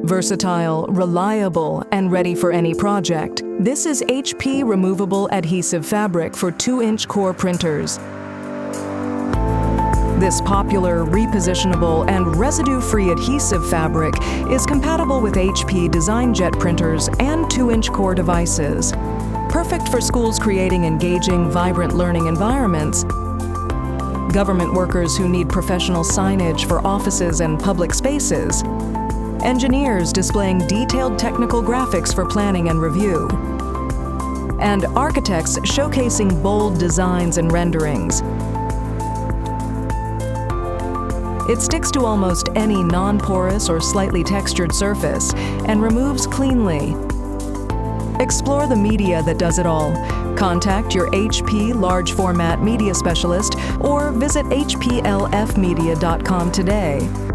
Versatile, reliable, and ready for any project, this is HP Removable Adhesive Fabric for 2-inch core printers. This popular, repositionable, and residue-free adhesive fabric is compatible with HP DesignJet Printers and 2-inch core devices. Perfect for schools creating engaging, vibrant learning environments, government workers who need professional signage for offices and public spaces, engineers displaying detailed technical graphics for planning and review, and architects showcasing bold designs and renderings. It sticks to almost any non-porous or slightly textured surface and removes cleanly. Explore the media that does it all. Contact your HP large format media specialist or visit hplfmedia.com today.